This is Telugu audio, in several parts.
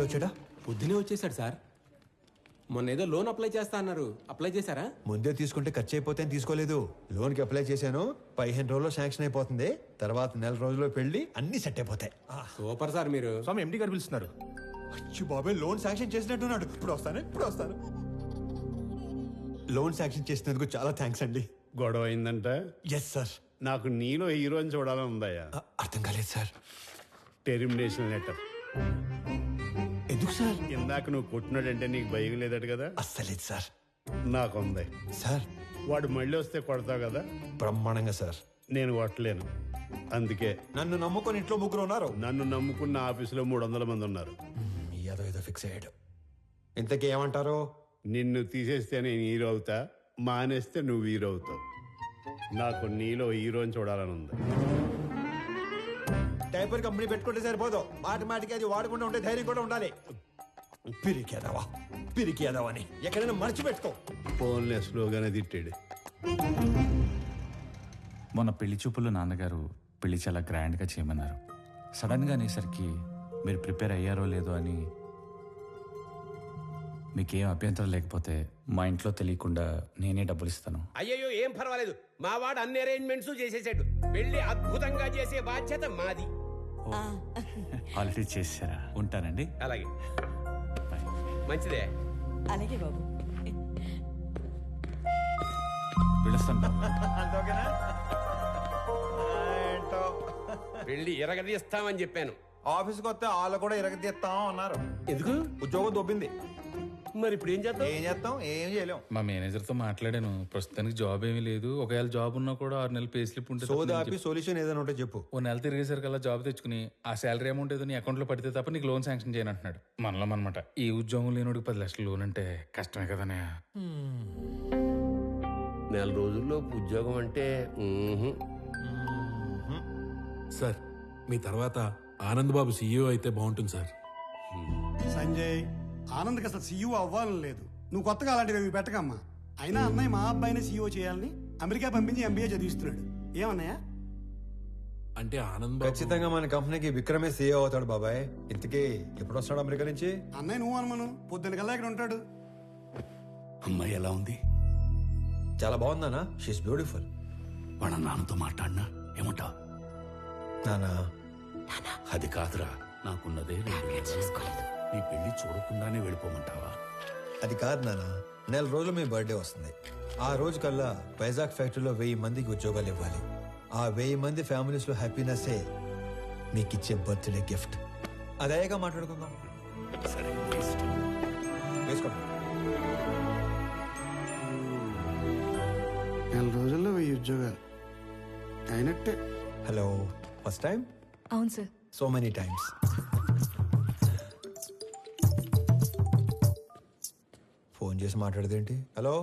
వచ్చాడా? పొద్దునే వచ్చేసాడు సార్. మొన్న ఏదో లోన్ అప్లై చేస్తా అన్నారు, అప్లై చేశారా? ముందే తీసుకుంటే ఖర్చు అయిపోతే తీసుకోలేదు. లోన్కి అప్లై చేశాను, 15 రోజుల్లో శాంక్షన్ అయిపోతుంది. తర్వాత 1 రోజుల్లో పెళ్లి, అన్ని సెట్ అయిపోతాయి. సూపర్ సార్ మీరు. స్వామి ఎండి గారు పిలుస్తున్నారు. అచ్చి బాబాయ్, లోన్ శాంక్షన్ చేసినట్టున్నాడు. ఇప్పుడు వస్తాను. లోన్ శాంక్షన్ చేసినందుకు చాలా థ్యాంక్స్ అండి. గొడవ అయిందంట. Yes sir. నాకు నీలో హీరోని చూడాలని ఉందయ్యా. అర్థం కాలేదు సార్. Termination letter. ఎందుకు సార్? ఇందాక నువ్వు కొట్టినాడంటే నీకు భయం లేదట కదా? అస్సలేదు సార్. నాకుంది. సార్ వాడు మళ్ళీ వస్తే కొడతావు కదా? బ్రహ్మాండంగా సార్. నేను కొట్టలేను. అందుకే నన్ను నమ్ముకొని ఇంట్లో 3 ఉన్నారు. నన్ను నమ్ముకున్న ఆఫీసులో 300 మంది ఉన్నారు. ఏదో ఫిక్స్ అయ్యాడు. ఇంతకీ ఏమంటారు? నిన్ను తీసేస్తే నేను హీరో అవుతా, మానేస్తే నువ్వు హీరో అవుతావు. నాకు నీలో హీరోని చూడాలని ఉంది. డైపర్ కంపెనీ పెట్టుకుంటే సరిపోదు, మాటికి అది వాడకుండా ఉంటే ధైర్యం కూడా ఉండాలి. పిరికేదావా అని ఎక్కడైనా మర్చిపెట్టుకో. ఫోన్లే స్లోగానే తిట్టాడు. మొన్న పెళ్లి చూపుల్లో నాన్నగారు పెళ్లి చాలా గ్రాండ్గా చేయమన్నారు. సడన్గా అనేసరికి మీరు ప్రిపేర్ అయ్యారో లేదో అని. మీకేం అభ్యంతరం లేకపోతే మా ఇంట్లో తెలియకుండా నేనే డబ్బులు ఇస్తాను. అయ్యయ్యో, ఏం పర్వాలేదు. మా వాడు అన్ని అరేంజ్మెంట్స్ చేసేసాడు. పెళ్లి అద్భుతంగా చేసే బాధ్యత మాది. ఆల్రెడీ చేశారా? ఉంటానండి. అలాగే, మంచిదే. అలాగే బాబు. పిలుస్తాను బాబు. పెళ్లి ఇరగదీస్తామని చెప్పాను. ఆఫీస్కి వస్తే వాళ్ళు కూడా ఇరగదీస్తాం అన్నారు. ఎందుకు? ఉద్యోగం దొబ్బింది. మరి ఇప్పుడు ఏం చేద్దాం? ఏం చేయలేం. మా మేనేజర్తో మాట్లాడాను. ప్రస్తుతానికి జాబ్ ఏమీ లేదు. ఒకవేళ జాబ్ ఉన్నా కూడా 6 నెలలు పే స్లిప్ ఉంటుంది. సోదాపి సొల్యూషన్ ఏదైనా ఉంటే చెప్పు. ఓ నెల తిరిగేసరికల్లా జాబ్ తెచ్చుకుని ఆ శాలరీ అమౌంట్ ఏదో నీ అకౌంట్లో పడితే తప్ప నీకు లోన్ శాంక్షన్ చేయను అంటున్నాడు. మనలో అనమాట. ఈ ఉద్యోగం లేనోడికి 10 లక్షలు లోన్ అంటే కష్టమే కదనే. నెల రోజుల్లో ఉద్యోగం అంటే సార్, మీ తర్వాత ఆనంద్ బాబు సీఈఓ అయితే బాగుంటుంది సార్. సంజయ్, ఆనంద్కి అసలు సీఈఓ అవ్వాలని లేదు. నువ్వు కొత్తగా అలాంటివి పెట్టకమ్మా. అయినా అన్నయ్య మా అబ్బాయిని సీఈఓ చేయాలని అమెరికా పంపించి ఎంబీఏ చదివిస్తున్నాడు. ఏమన్నయ్య? అంటే ఆనంద్ బాబు ఖచ్చితంగా మన కంపెనీకి విక్రమే సీఈఓ అవుతాడు బాబాయ్. ఇంతకీ ఎప్పుడు వస్తాడు అమెరికా నుంచి? అన్నయ్య నువ్వు అనుమాను, పొద్దున్న కల్లా ఇక్కడ ఉంటాడు. అమ్మాయి ఎలా ఉంది? చాలా బాగుందానా? She is beautiful. వాళ్ళ నాన్నతో మాట్లాడినా ఏమంటా? నానా, అది కాదురా, నాకున్నదే 2 నెలలు. నీ పెళ్లి చూడకుండానే వెళ్ళిపోమంటావా? అది కాదు నానా. 1 రోజులు మీ బర్త్డే వస్తుంది. ఆ రోజు కల్లా వైజాగ్ ఫ్యాక్టరీలో 1000 మందికి ఉద్యోగాలు ఇవ్వాలి. ఆ 1000 మంది ఫ్యామిలీస్ లో హ్యాపీనెస్సే మీకు ఇచ్చే బర్త్డే గిఫ్ట్. అదేగా మాట్లాడుకుందాం. సరే, వేసుకోండి. 1 రోజుల్లో 1000 ఉద్యోగాలు అయినట్టే. Hello, first time? అవును sir. So many times. Phone చేసి మాట్లాడదేంటి? హలో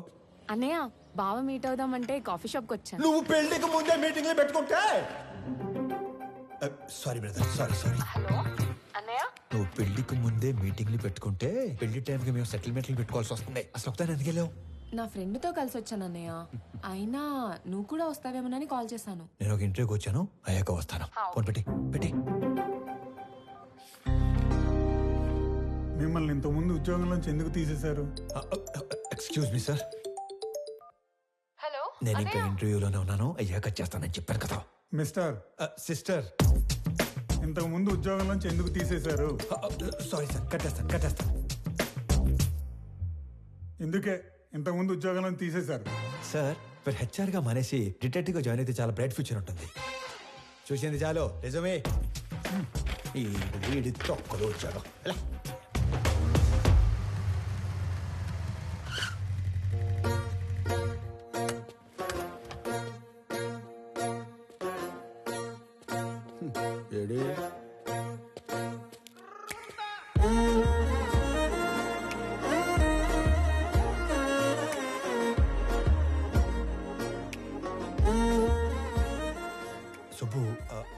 అన్నయ్య, బావ మీట్ అవుదామంటే కాఫీ షాప్కి వచ్చాను. నువ్వు పెళ్లికి ముందే మీటింగ్లు పెట్టుకుంటే. Sorry brother, sorry. హలో అన్నయ్య, నువ్వు పెళ్లికి ముందే మీటింగ్లు పెట్టుకుంటే పెళ్లి టైంకి మేము సెటిల్మెంట్లు పెట్టుకోవాల్సి వస్తుంది. అసలు ఒకసారి ఎందుకు వెళ్ళావు? నా ఫ్రెండ్తో కలిసి వచ్చాను అన్నయ్య. అయినా నువ్వు కూడా వస్తావేమోనని కాల్ చేశాను. నేను ఒక ఇంటర్వ్యూకి వచ్చాను, అయ్యాక వస్తాను. ఫోన్ పెట్టి. మిమ్మల్ని ఇంతకుముందు ఉద్యోగంలోంచి ఎందుకు తీసేశారు? Excuse me sir. హలో, నేను ఇంకా ఇంటర్వ్యూలోనే ఉన్నాను, అయ్యాక చేస్తానని చెప్పాను కదా. మిస్టర్, సిస్టర్, ఇంతకు ముందు ఉద్యోగంలోంచి ఎందుకు తీసేశారు? సారీ సార్, కట్టేస్తాను. ఇందుకే ఇంతకుముందు ఉద్యోగంలో తీసేశారు. సార్, మీరు హెచ్ఆర్ గా మానేసి డిటెక్టివ్ గా జాయిన్ అయితే చాలా బ్రైట్ ఫ్యూచర్ ఉంటుంది. చూసింది చాలు, నిజమే. ఈ వీడి తొక్కలు వచ్చాడు.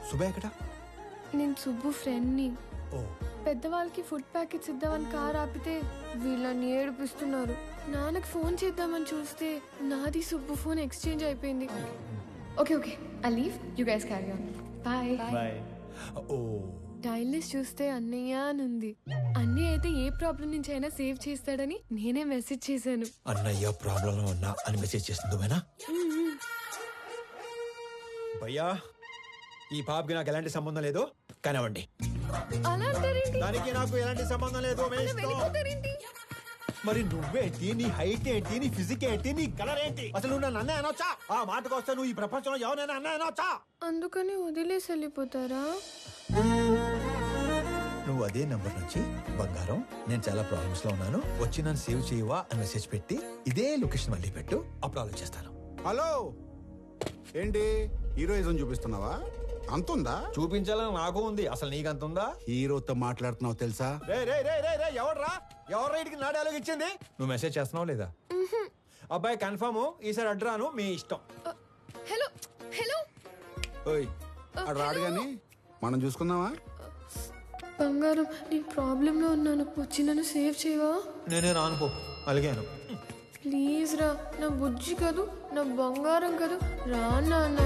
సుబ్బు ఎక్కడ? నేను సుబ్బు ఫ్రెండ్ని. ఓ, పెద్దవాళ్ళకి ఫుడ్ ప్యాకెట్స్ ఇద్దామని కార్ ఆపితే వీళ్ళని ఏడిపిస్తున్నారు. నాన్నకి ఫోన్ చేద్దామని చూస్తే నాది సుబ్బు ఫోన్ ఎక్స్చేంజ్ అయిపోయింది. Okay, I leave, you guys carry on. Bye. ఓ డైల్ లిస్ట్ చూస్తే అన్నయ్య అని ఉంది. అన్నయ్య అయితే ఏ ప్రాబ్లం నుంచి అయినా సేవ్ చేస్తాడని నేనే మెసేజ్ చేశాను. అన్నయ్య ప్రాబ్లం ఉన్నా అని మెసేజ్ చేస్తుంది భయనా. భయ్యా ఈ పాపకి నాకు ఎలాంటి సంబంధం లేదు కానివ్వండి. అలా అంటారేంటి? దానికి నాకు ఎలాంటి సంబంధం లేదు. మీ ఇష్టం. వెళ్ళిపోతారేంటి? మరి నువ్వేంటి, నీ హైట్ ఏంటి, నీ ఫిజిక్ ఏంటి, నీ కలర్ ఏంటి, అసలు నువ్వు నన్ను అన్నయ్య అనొచ్చా? ఆ మాటకు వస్తే నువ్వు ఈ ప్రపంచంలో ఎవరైనా అన్నయ్య అనొచ్చా? అందుకని వదిలేసి వెళ్ళిపోతారా? నువ్వు అదే నంబర్ నుంచి బంగారం నేను చాలా ప్రాబ్లమ్స్ లో ఉన్నాను వచ్చి నన్ను సేవ్ చేయవా అని మెసేజ్ పెట్టి ఇదే లొకేషన్ మళ్ళీ పెట్టు, అప్పుడు ఆలోచిస్తాను. హలో, ఏంటి హీరోయిజం చూపిస్తున్నావా? అంతుందా? చూపించాలని నాకు ఉంది, అసలు నీకంతుందా? హీరోతో మాట్లాడుతున్నావు తెలుసా? ఎవర్రా ఇటుకి నా డైలాగ్ ఇచ్చింది? నువ్వు మెసేజ్ చేస్తున్నావు లేదా? అబ్బాయి కన్ఫర్మ్, ఈసారి అడ్రాను, మీ ఇష్టం. హలో హలో ఓయ్ అడు రాడు గాని మనం చూసుకుందామా? బంగారం, నేను ప్రాబ్లంలో ఉన్నాను, వచ్చి నన్ను సేవ్ చేయవా? నేనే రానుకో అలిగాను. ప్లీజ్ రా, నా బుజ్జి కాదు, నా బంగారం కాదు, రా నాన్న.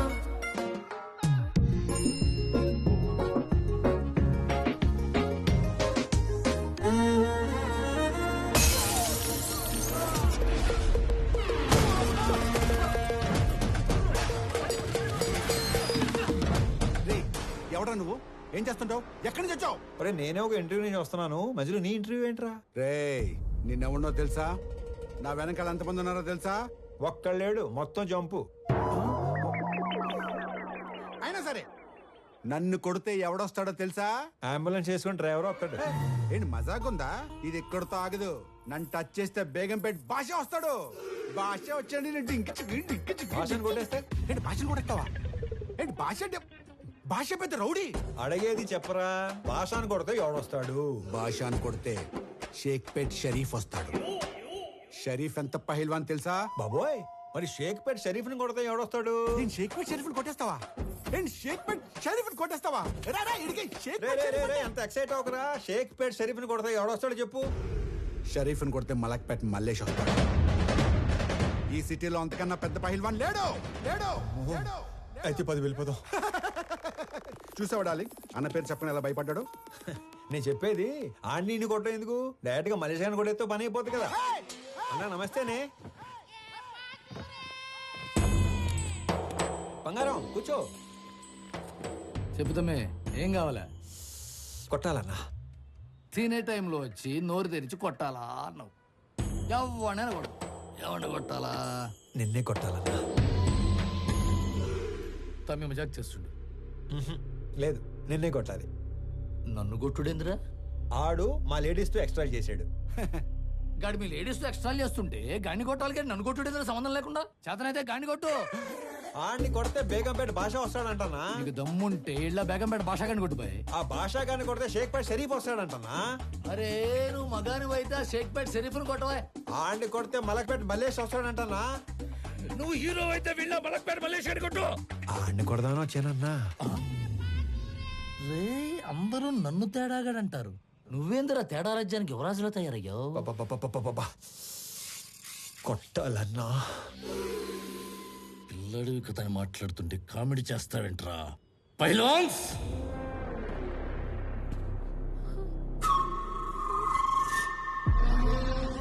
ఎవడా నువ్వు? ఏం చేస్తుంటావు? ఎక్కడి నుంచి వచ్చావు? అరే నేనే ఒక ఇంటర్వ్యూ నుంచి వస్తున్నాను, మధ్యలో నీ ఇంటర్వ్యూ ఏంట్రా? రే నిన్నెవడో తెలుసా? నా వెనకాల ఎంతమంది ఉన్నారో తెలుసా? ఒక్కళ్ళేడు, మొత్తం జంపు. అయినా సరే నన్ను కొడితే ఎవడొస్తాడో తెలుసా? అంబులెన్స్ చేసుకుని డ్రైవర్ వస్తాడు. ఏంటి మజాకుందా? ఇది ఎక్కడితో ఆగదు. నన్ను టచ్ చేస్తే బేగంపేట భాష వస్తాడు. భాష వచ్చాడు. భాషను కొట్టేస్తే ఏంటి భాషను కొట్టేస్తావా? ఏంటి భాష అంటే భాష పెద్ద రౌడీ. అడిగేది చెప్పరా, భాషను కొడితే ఎవడొస్తాడు? భాషను కొడితే షేక్పేట్ షరీఫ్ వస్తాడు. షరీఫ్ ఎంత పహిల్వాన్ తెలుసా? బాబోయ్, మరి షేక్పేట్ షరీఫ్ ని కొడితే ఎవడొస్తాడు? నేను షేక్పేట్ షరీఫ్ కొట్టేస్తావా? నేను షేక్పేట్ షరీఫ్ కొట్టేస్తావా? ఎంత ఎక్సైట్ అవకరా. షేక్పేట్ షరీఫ్ ని కొడితే ఎవడొస్తాడు చెప్పు? షరీఫ్ ని కొడితే మలక్పేట్ మల్లేష్ వస్తాడు. ఈ సిటీలో అంతకన్నా పెద్ద పహిల్వాన్ లేడు. లేడు లేడు. అయితే 10 వెళ్ళిపోదాం. చూసావా డార్లింగ్, అన్న పేరు చెప్పని ఎలా భయపడ్డాడు? నేను చెప్పేది ఆడిని కొట్టడం ఎందుకు, డైరెక్ట్ గా మలేషియాని కొట్టేస్తే పని అయిపోతుంది కదా. అన్నా నమస్తేనే. బంగారం కూర్చో. చెబుతామే, ఏం కావాలా? కొట్టాలన్నా. తినే టైంలో వచ్చి నోరు తెరిచి కొట్టాలా అన్నావు. ఎవడైనా కొడు. ఎవరిని కొట్టాలా? నిన్నే కొట్టాలన్నా. తమ్మి మజాక్ చేస్తుండు. లేదు, నిన్నే కొట్టాలి. నన్ను కొట్టుడేంద్రా? ఆడు మా లేడీస్ తో ఎక్స్ట్రా చేసాడు. గాడి మీ లేడీస్ తో ఎక్స్ట్రా చేస్తుంటే గాడిని కొట్టాలి కానీ నన్ను కొట్టుడేంద్రా సంబంధం లేకుండా? చేతనైతే గాడిని కొట్టు. ఆడిని కొడితే బేగంపేట భాష వస్తాడంటనా? నీకు దమ్ముంటే ఇళ్ళ బేగంపేట భాష గాని కొట్టుపోయి. ఆ భాషా గాని కొడితే షేక్పేట్ షరీఫ్ వస్తాడంటనా? అరే నువ్వు మగాని అయితే షేక్పేట్ షరీఫ్ని కొట్టవా. ఆడిని కొడితే మలక్పేట మల్లేష్ వస్తాడంటనా? నువ్వు హీరో అయితే వీళ్ళ మలక్పేట మల్లేష్ గాని కొట్టు. ఆడిని కొడదానో వచ్చానన్నా. రే అందరూ నన్ను తేడాగాడంటారు. నువ్వేందిరా తేడా రాజ్యానికి యువరాజులో తయారయ్యావు? కొట్టాలన్నా. పిల్లడివి కథని మాట్లాడుతుంటే కామెడీ చేస్తావేంట్రా పైలాన్స్?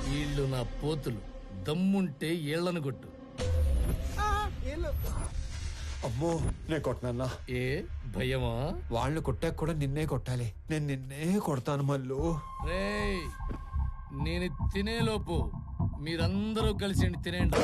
వీళ్ళు నా పోతులు, దమ్ముంటే ఏళ్లను కొట్టు. అమ్మో, నేను కొట్టనన్నా. ఏ భయమా? వాళ్ళు కొట్టాక కూడా నిన్నే కొట్టాలి. నేను నిన్నే కొడతాను మళ్ళు. రేయ్ నేను తినేలోపు మీరందరూ కలిసి తినేయండి.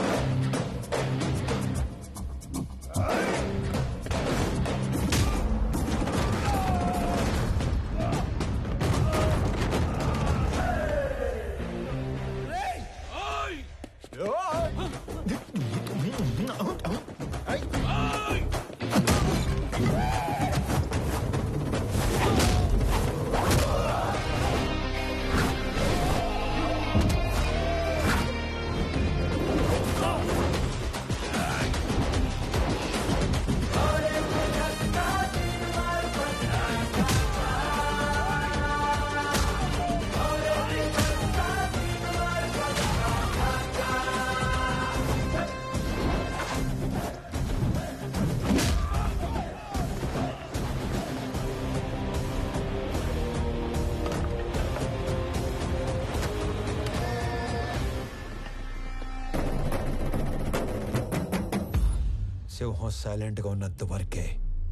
సింహం సైలెంట్ గా ఉన్నంత వరకే.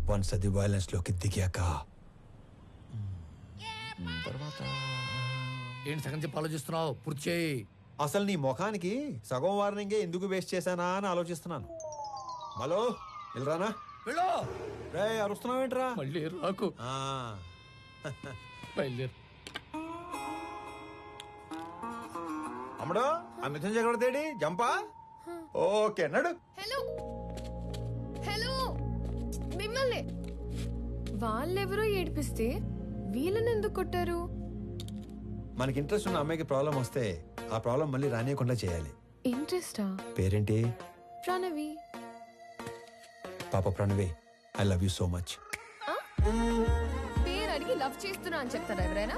వన్స్ అది వైలెన్స్ లోకి దిగాక తర్వాత ఏంటి సగం చెప్పి ఆలోచిస్తున్నావు? పూర్తి చేయి. అసలు నీ ముఖానికి సగం వార్నింగే ఎందుకు వేస్ట్ చేశానా అని ఆలోచిస్తున్నాను. హలో వెళ్ళరానా? వెళ్ళు. రే అరుస్తున్నావేంట్రా? మళ్ళీ రాకు. బయలుదేరు. అమ్మడు ఆ మిథున్ చక్రవర్తి జంపా. ఓకే నడు. హలో హలో, మిమ్మల్ని వాళ్ళెవరో ఏడిపిస్తే వీళ్ళని ఎందుకు కొట్టారు? మనకి ఇంట్రెస్ట్ ఉన్న అమ్మాయికి ప్రాబ్లం వస్తే ఆ ప్రాబ్లం మళ్ళీ రానియకుండా చేయాలి. ఇంట్రెస్టా? పేరేంటి? ప్రణవి. పాప Pranavi, I love you so much. పేరు అడిగి లవ్ చేస్తున్నా అని చెప్తారా ఎవరైనా?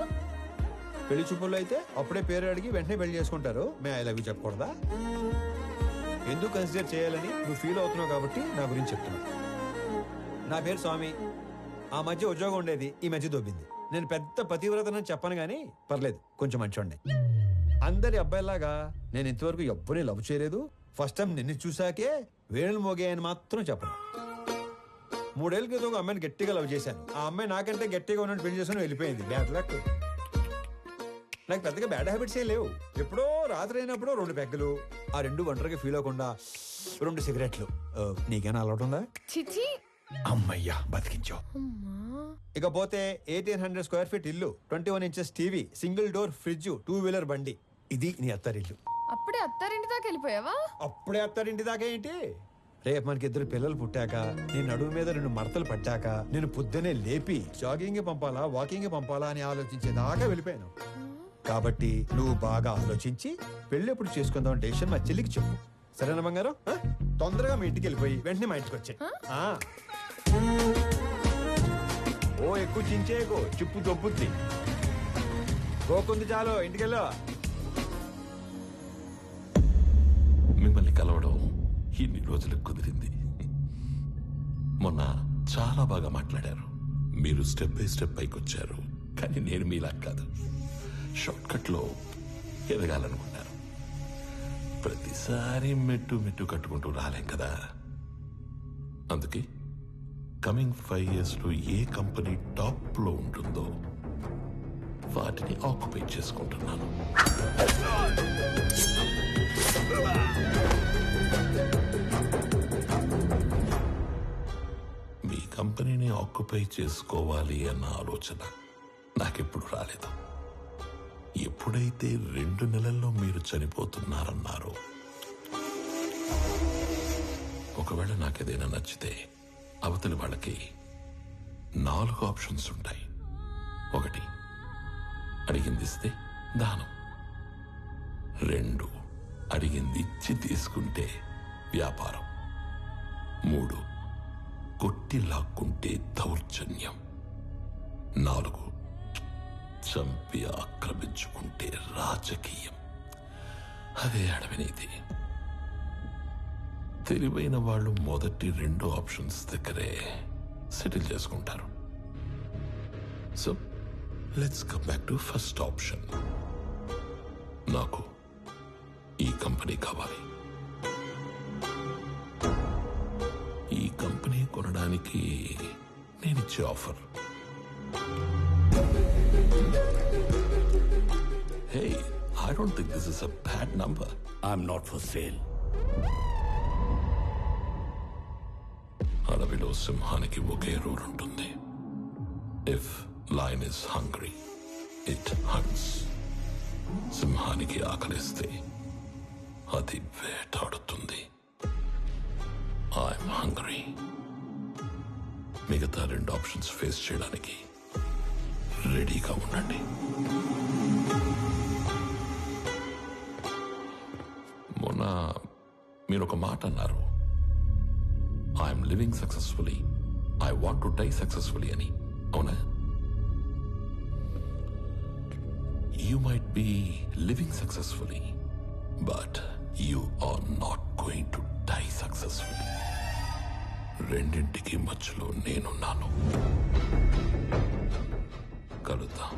పెళ్లి చూపుల్లో అయితే అప్పుడే పేరు అడిగి వెంటనే పెళ్లి చేసుకుంటారు. మే ఐ లవ్ యూ చెప్పకూడదా? ఎందుకు కన్సిడర్ చేయాలని నువ్వు ఫీల్ అవుతున్నావు కాబట్టి నా గురించి చెప్తున్నా. నా పేరు స్వామి. ఆ మధ్య ఉద్యోగం ఉండేది, ఈ మధ్య దొబ్బింది. నేను పెద్ద పతివ్రతనని చెప్పను గానీ పర్లేదు, కొంచెం మంచోండి. అందరి అబ్బాయిలాగా నేను ఇంతవరకు ఎవ్వరిని లవ్ చేయలేదు. ఫస్ట్ టైం నిన్ను చూసాకే వేణులు మోగాయని మాత్రం చెప్పను. 3 ఏళ్ళ క్రితం ఒక అమ్మాయిని గట్టిగా లవ్ చేశాను. ఆ అమ్మాయి నాకంటే గట్టిగా ఉన్నట్టు పెళ్లి చేసుకుని వెళ్ళిపోయింది. Bad luck. నాకు పెద్దగా బ్యాడ్ హ్యాబిట్స్ ఏం లేవు. ఎప్పుడో రాత్రి అయినప్పుడు 2 పెగ్గలు, ఆ 2 ఒంటరిగా ఫీల్ అవ్వకుండా 2 సిగరెట్లు. నీకేనా అలవాటు ఉందా? చిచి. అమ్మయ్యా బతికించావు. ఇకపోతే 1800 స్క్వేర్ ఫీట్ ఇల్లు, 21 inches TV, single door fridge, 2 wheeler బండి. ఇది నీ అత్తారిల్లు. అప్పుడే అత్తారింటి దాకా వెళ్ళిపోయావా? అప్పుడే అత్తారింటి దాకా ఏంటి? రేపు మనకి 2 పిల్లలు పుట్టాక, నేను నడుము మీద 2 మడతలు పట్టాక, నేను పొద్దునే లేపి జాగింగ్ పంపాలా వాకింగ్ పంపాలా అని ఆలోచించేదాకా వెళ్ళిపోయాను. కాబట్టి నువ్వు బాగా ఆలోచించి పెళ్లి ఎప్పుడు చేసుకుందాం డెసిషన్ మా చెల్లికి చెప్పు. సరేనా బంగారం? తొందరగా మీ ఇంటికి వెళ్ళిపోయి వెంటనే మా ఇంటికి వచ్చాయి. ఓ ఎక్కువ చించేయకు, చిప్పు దొబ్బుద్ది. గోకుంది చాలు, ఇంటికెళ్ళు. మిమ్మల్ని కలవడం ఇన్ని రోజులకు కుదిరింది. మొన్న చాలా బాగా మాట్లాడారు. మీరు స్టెప్ బై స్టెప్ పైకి వచ్చారు. కానీ నేను మీలా కాదు, షార్ట్ కట్ లో ఎదగాలనుకున్నారు. ప్రతిసారి మెట్టు మెట్టు కట్టుకుంటూ రాలేం కదా. అందుకే కమింగ్ 5 years లో ఏ కంపెనీ టాప్ లో ఉంటుందో వాటిని ఆక్యుపై చేసుకుంటున్నాను. మీ కంపెనీని ఆక్యుపై చేసుకోవాలి అన్న ఆలోచన నాకెప్పుడు రాలేదు. ఎప్పుడైతే 2 నెలల్లో మీరు చనిపోతున్నారన్నారో, ఒకవేళ నాకేదైనా నచ్చితే అవతలి వాళ్ళకి 4 ఆప్షన్స్ ఉంటాయి. 1 అడిగింది ఇస్తే దానం, 2 అడిగింది ఇచ్చి తీసుకుంటే వ్యాపారం, 3 కొట్టి లాక్కుంటే దౌర్జన్యం, 4 చంపి ఆక్రమించుకుంటే రాజకీయం. అదే అడవినీతి. తెలివైన వాళ్ళు మొదటి 2 ఆప్షన్స్ దగ్గరే సెటిల్ చేసుకుంటారు. So let's come back to first option. నాకు ఈ కంపెనీ కావాలి. ఈ కంపెనీ కొనడానికి నేనిచ్చే offer, hey, I don't think this is a bad number. I'm not for sale. అడవిలో సింహానికి ఒకే రూల్ ఉంటుంది. If lion is hungry it haunts. సింహానికి ఆకలిస్తే అది వేటాడుతుంది. I'm hungry. మిగతా 2 ఆప్షన్స్ ఫేస్ చేయడానికి రెడీగా ఉండండి. మొన్న మీరు ఒక మాట అన్నారు, I'm living successfully, I want to die successfully అని. అవునా? You might be living successfully, but you are not going to die successfully. రెండింటికి మధ్యలో నేనున్నాను. కలుద్దాం.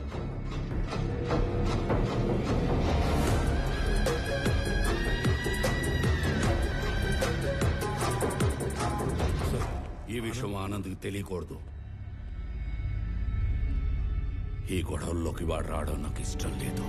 విషయం ఆనంద్కి తెలియకూడదు. ఈ గొడవల్లోకి వాడు రావడం నాకు ఇష్టం లేదు.